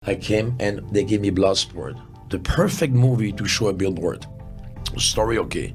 I came and they gave me Bloodsport, the perfect movie to show a billboard. Story okay,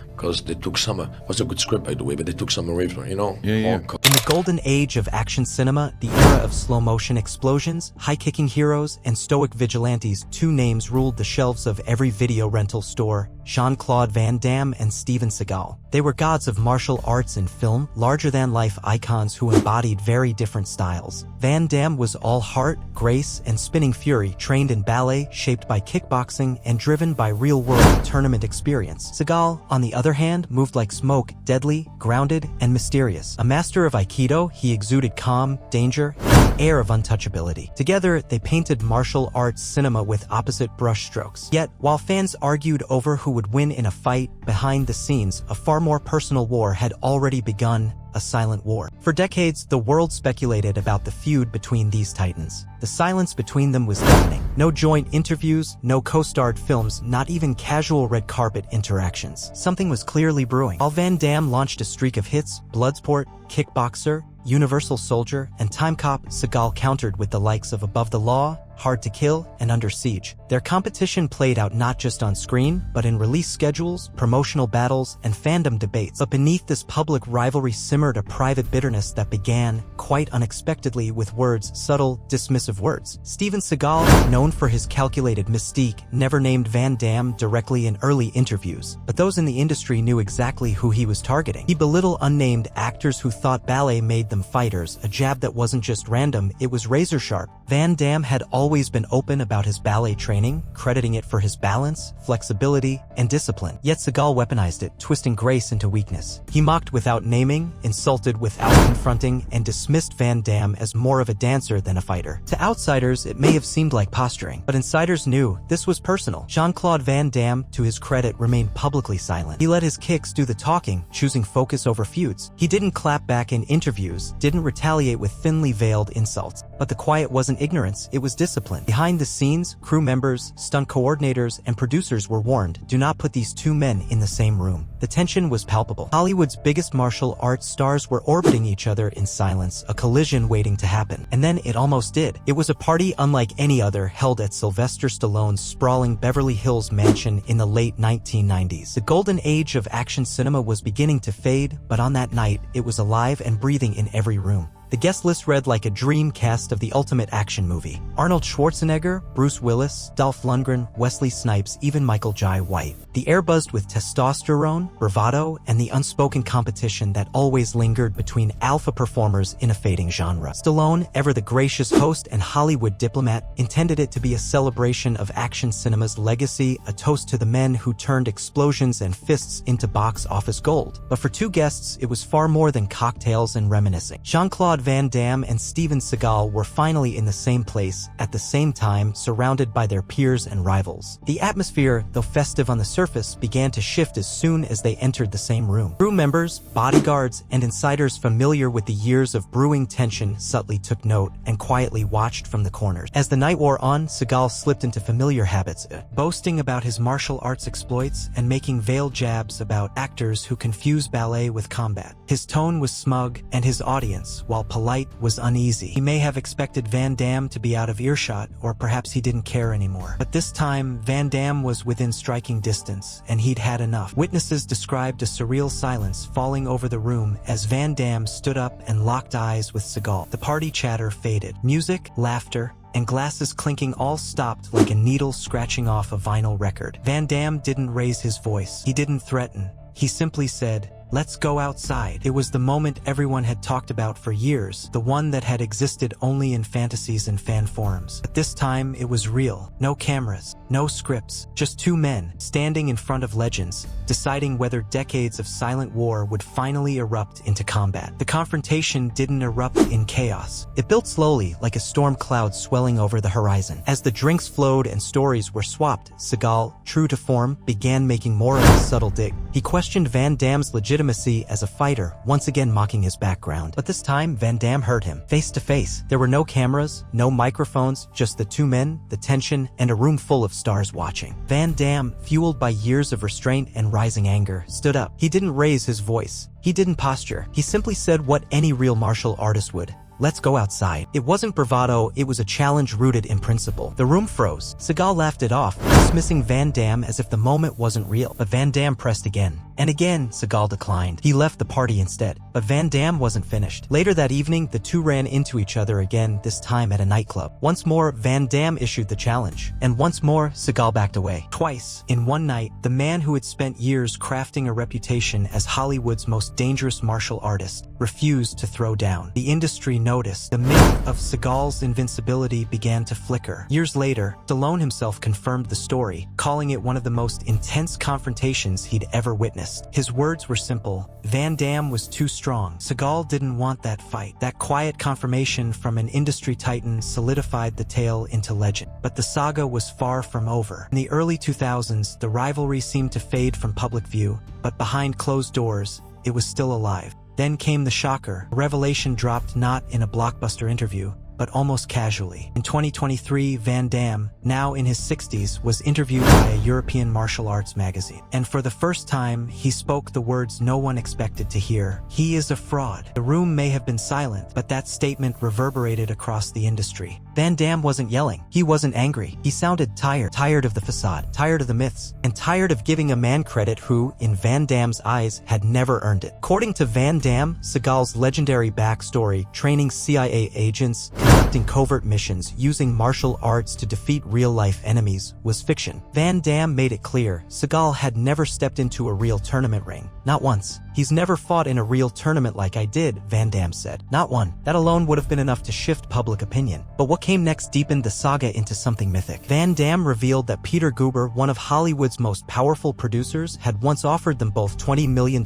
because they took some, was a good script by the way, but they took some away from, you know? Yeah. In the golden age of action cinema, the era of slow-motion explosions, high-kicking heroes, and stoic vigilantes, two names ruled the shelves of every video rental store: Jean-Claude Van Damme and Steven Seagal. They were gods of martial arts and film, larger-than-life icons who embodied very different styles. Van Damme was all heart, grace, and spinning fury, trained in ballet, shaped by kickboxing, and driven by real-world tournament experience. Seagal, on the other hand, moved like smoke, deadly, grounded, and mysterious. A master of Aikido, he exuded calm, danger, and an air of untouchability. Together, they painted martial arts cinema with opposite brushstrokes. Yet, while fans argued over who would win in a fight, behind the scenes, a far more personal war had already begun. A silent war. For decades, the world speculated about the feud between these titans. The silence between them was deafening. No joint interviews, no co-starred films, not even casual red carpet interactions. Something was clearly brewing. While Van Damme launched a streak of hits, Bloodsport, Kickboxer, Universal Soldier, and Time Cop, Seagal countered with the likes of Above the Law, Hard to Kill, and Under Siege. Their competition played out not just on screen, but in release schedules, promotional battles, and fandom debates. But beneath this public rivalry simmered a private bitterness that began, quite unexpectedly, with words, subtle, dismissive words. Steven Seagal, known for his calculated mystique, never named Van Damme directly in early interviews, but those in the industry knew exactly who he was targeting. He belittled unnamed actors who thought ballet made them fighters, a jab that wasn't just random, it was razor-sharp. Van Damme had always been open about his ballet training, crediting it for his balance, flexibility, and discipline. Yet Seagal weaponized it, twisting grace into weakness. He mocked without naming, insulted without confronting, and dismissed Van Damme as more of a dancer than a fighter. To outsiders, it may have seemed like posturing, but insiders knew this was personal. Jean-Claude Van Damme, to his credit, remained publicly silent. He let his kicks do the talking, choosing focus over feuds. He didn't clap back in interviews, didn't retaliate with thinly veiled insults. But the quiet wasn't ignorance, it was discipline. Behind the scenes, crew members, stunt coordinators, and producers were warned, do not put these two men in the same room. The tension was palpable. Hollywood's biggest martial arts stars were orbiting each other in silence, a collision waiting to happen. And then it almost did. It was a party unlike any other, held at Sylvester Stallone's sprawling Beverly Hills mansion in the late 1990s. The golden age of action cinema was beginning to fade, but on that night, it was alive and breathing in every room. The guest list read like a dream cast of the ultimate action movie. Arnold Schwarzenegger, Bruce Willis, Dolph Lundgren, Wesley Snipes, even Michael Jai White. The air buzzed with testosterone, bravado, and the unspoken competition that always lingered between alpha performers in a fading genre. Stallone, ever the gracious host and Hollywood diplomat, intended it to be a celebration of action cinema's legacy, a toast to the men who turned explosions and fists into box office gold. But for two guests, it was far more than cocktails and reminiscing. Jean-Claude Van Damme and Steven Seagal were finally in the same place, at the same time, surrounded by their peers and rivals. The atmosphere, though festive on the surface, began to shift as soon as they entered the same room. Crew members, bodyguards, and insiders familiar with the years of brewing tension subtly took note and quietly watched from the corners. As the night wore on, Seagal slipped into familiar habits, boasting about his martial arts exploits and making veiled jabs about actors who confuse ballet with combat. His tone was smug, and his audience, while polite, was uneasy. He may have expected Van Damme to be out of earshot, or perhaps he didn't care anymore. But this time, Van Damme was within striking distance, and he'd had enough. Witnesses described a surreal silence falling over the room as Van Damme stood up and locked eyes with Seagal. The party chatter faded. Music, laughter, and glasses clinking all stopped like a needle scratching off a vinyl record. Van Damme didn't raise his voice. He didn't threaten. He simply said, "Let's go outside." It was the moment everyone had talked about for years, the one that had existed only in fantasies and fan forums. But this time, it was real. No cameras, no scripts, just two men, standing in front of legends, deciding whether decades of silent war would finally erupt into combat. The confrontation didn't erupt in chaos. It built slowly, like a storm cloud swelling over the horizon. As the drinks flowed and stories were swapped, Seagal, true to form, began making more of a subtle dig. He questioned Van Damme's legitimacy as a fighter, once again mocking his background. But this time, Van Damme heard him, face to face. There were no cameras, no microphones, just the two men, the tension, and a room full of stars watching. Van Damme, fueled by years of restraint and rising anger, stood up. He didn't raise his voice. He didn't posture. He simply said what any real martial artist would. let's go outside. It wasn't bravado, it was a challenge rooted in principle. The room froze. Seagal laughed it off, dismissing Van Damme as if the moment wasn't real. But Van Damme pressed again. And again, Seagal declined. He left the party instead. But Van Damme wasn't finished. Later that evening, the two ran into each other again, this time at a nightclub. Once more, Van Damme issued the challenge. And once more, Seagal backed away. Twice, in one night, the man who had spent years crafting a reputation as Hollywood's most dangerous martial artist refused to throw down. The industry noticed. The myth of Seagal's invincibility began to flicker. Years later, Stallone himself confirmed the story, calling it one of the most intense confrontations he'd ever witnessed. His words were simple. Van Damme was too strong. Seagal didn't want that fight. That quiet confirmation from an industry titan solidified the tale into legend. But the saga was far from over. In the early 2000s, the rivalry seemed to fade from public view, but behind closed doors, it was still alive. Then came the shocker. A revelation dropped not in a blockbuster interview, but almost casually. In 2023, Van Damme, now in his 60s, was interviewed by a European martial arts magazine. And for the first time, he spoke the words no one expected to hear. He is a fraud. The room may have been silent, but that statement reverberated across the industry. Van Damme wasn't yelling. He wasn't angry. He sounded tired. Tired of the facade. Tired of the myths. And tired of giving a man credit who, in Van Damme's eyes, had never earned it. According to Van Damme, Seagal's legendary backstory, training CIA agents, conducting covert missions, using martial arts to defeat real-life enemies, was fiction. Van Damme made it clear Seagal had never stepped into a real tournament ring. Not once. He's never fought in a real tournament like I did, Van Damme said. Not one. That alone would have been enough to shift public opinion. But what came next deepened the saga into something mythic. Van Damme revealed that Peter Guber, one of Hollywood's most powerful producers, had once offered them both $20 million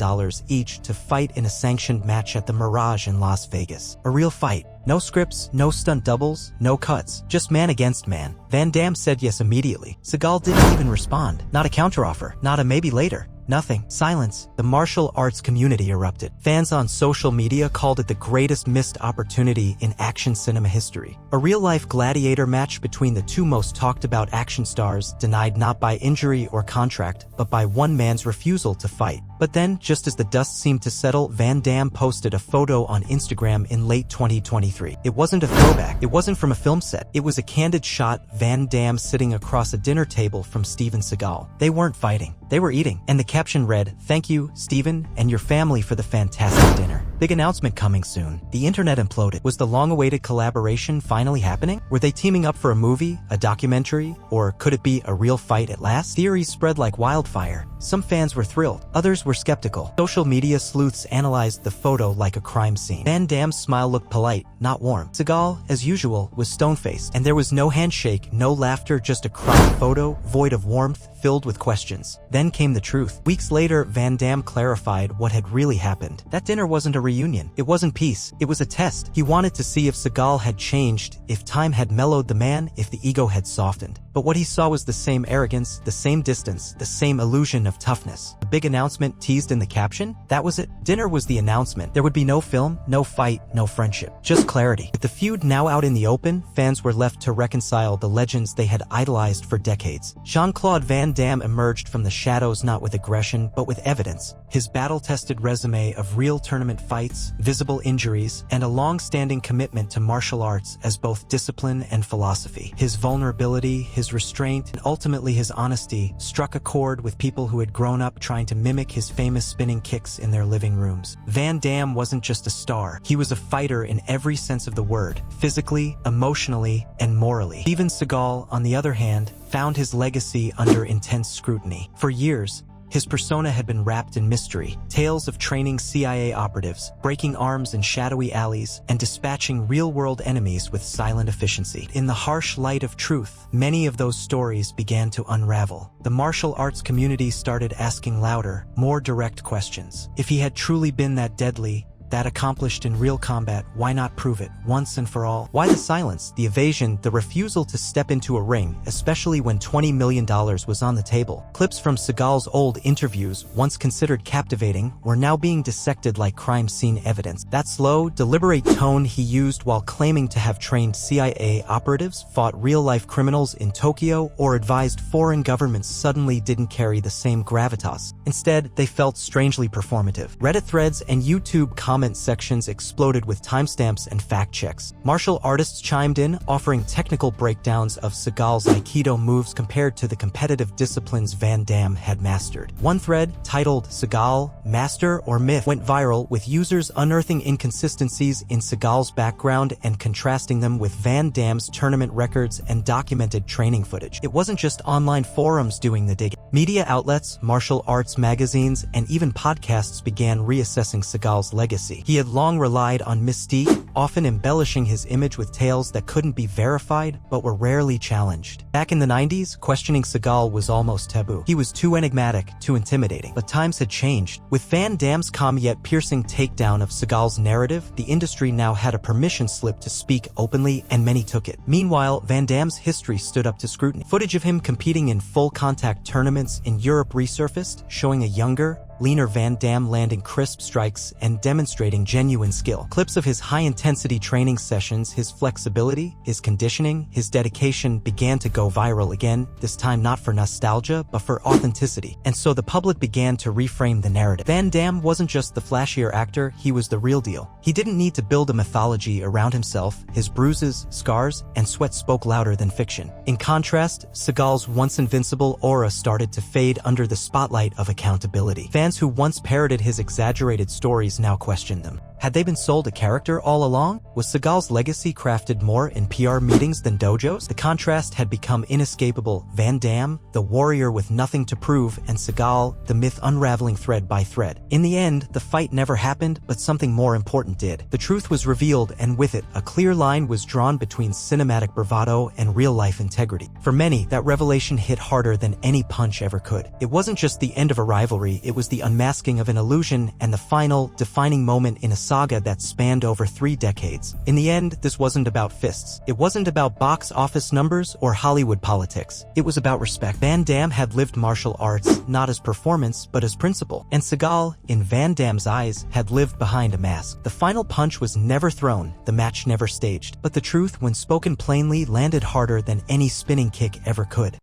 each to fight in a sanctioned match at the Mirage in Las Vegas. A real fight. No scripts, no stunt doubles, no cuts, just man against man. Van Damme said yes immediately. Seagal didn't even respond. Not a counteroffer, not a maybe later. Nothing. Silence. The martial arts community erupted. Fans on social media called it the greatest missed opportunity in action cinema history. A real-life gladiator match between the two most talked-about action stars, denied not by injury or contract, but by one man's refusal to fight. But then, just as the dust seemed to settle, Van Damme posted a photo on Instagram in late 2023. It wasn't a throwback. It wasn't from a film set. It was a candid shot, Van Damme sitting across a dinner table from Steven Seagal. They weren't fighting. They were eating. And the caption read, "Thank you, Steven, and your family for the fantastic dinner. Big announcement coming soon." The internet imploded. Was the long-awaited collaboration finally happening? Were they teaming up for a movie, a documentary, or could it be a real fight at last? Theories spread like wildfire. Some fans were thrilled. Others were skeptical. Social media sleuths analyzed the photo like a crime scene. Van Damme's smile looked polite, not warm. Seagal, as usual, was stone-faced, and there was no handshake, no laughter, just a cropped photo, void of warmth, filled with questions. Then came the truth. Weeks later, Van Damme clarified what had really happened. That dinner wasn't a reunion. It wasn't peace. It was a test. He wanted to see if Seagal had changed, if time had mellowed the man, if the ego had softened. But what he saw was the same arrogance, the same distance, the same illusion of toughness. The big announcement teased in the caption? That was it. Dinner was the announcement. There would be no film, no fight, no friendship. Just clarity. With the feud now out in the open, fans were left to reconcile the legends they had idolized for decades. Jean-Claude Van Damme emerged from the shadows not with aggression, but with evidence. His battle-tested resume of real tournament fights, visible injuries, and a long-standing commitment to martial arts as both discipline and philosophy. His vulnerability, his restraint, and ultimately his honesty struck a chord with people who had grown up trying to mimic his famous spinning kicks in their living rooms. Van Damme wasn't just a star. He was a fighter in every sense of the word, physically, emotionally, and morally. Steven Seagal, on the other hand, found his legacy under intense scrutiny. For years, his persona had been wrapped in mystery, tales of training CIA operatives, breaking arms in shadowy alleys, and dispatching real-world enemies with silent efficiency. In the harsh light of truth, many of those stories began to unravel. The martial arts community started asking louder, more direct questions. If he had truly been that deadly, that accomplished in real combat, why not prove it, once and for all? Why the silence, the evasion, the refusal to step into a ring, especially when $20 million was on the table? Clips from Seagal's old interviews, once considered captivating, were now being dissected like crime scene evidence. That slow, deliberate tone he used while claiming to have trained CIA operatives, fought real-life criminals in Tokyo, or advised foreign governments suddenly didn't carry the same gravitas. Instead, they felt strangely performative. Reddit threads and YouTube comments comment sections exploded with timestamps and fact checks. Martial artists chimed in, offering technical breakdowns of Seagal's Aikido moves compared to the competitive disciplines Van Damme had mastered. One thread, titled Seagal, Master or Myth, went viral, with users unearthing inconsistencies in Seagal's background and contrasting them with Van Damme's tournament records and documented training footage. It wasn't just online forums doing the digging. Media outlets, martial arts magazines, and even podcasts began reassessing Seagal's legacy. He had long relied on mystique, often embellishing his image with tales that couldn't be verified but were rarely challenged. Back in the 90s, questioning Seagal was almost taboo. He was too enigmatic, too intimidating. But times had changed. With Van Damme's calm yet piercing takedown of Seagal's narrative, the industry now had a permission slip to speak openly, and many took it. Meanwhile, Van Damme's history stood up to scrutiny. Footage of him competing in full-contact tournaments in Europe resurfaced, showing a younger, leaner Van Damme landing crisp strikes and demonstrating genuine skill. Clips of his high-intensity training sessions, his flexibility, his conditioning, his dedication began to go viral again, this time not for nostalgia, but for authenticity. And so the public began to reframe the narrative. Van Damme wasn't just the flashier actor, he was the real deal. He didn't need to build a mythology around himself. His bruises, scars, and sweat spoke louder than fiction. In contrast, Seagal's once invincible aura started to fade under the spotlight of accountability. Fans who once parroted his exaggerated stories now questioned them. Had they been sold a character all along? Was Seagal's legacy crafted more in PR meetings than dojos? The contrast had become inescapable. Van Damme, the warrior with nothing to prove, and Seagal, the myth unraveling thread by thread. In the end, the fight never happened, but something more important did. The truth was revealed, and with it, a clear line was drawn between cinematic bravado and real-life integrity. For many, that revelation hit harder than any punch ever could. It wasn't just the end of a rivalry, it was the unmasking of an illusion and the final, defining moment in a saga that spanned over 3 decades. In the end, this wasn't about fists. It wasn't about box office numbers or Hollywood politics. It was about respect. Van Damme had lived martial arts, not as performance, but as principle. And Seagal, in Van Damme's eyes, had lived behind a mask. The final punch was never thrown, the match never staged. But the truth, when spoken plainly, landed harder than any spinning kick ever could.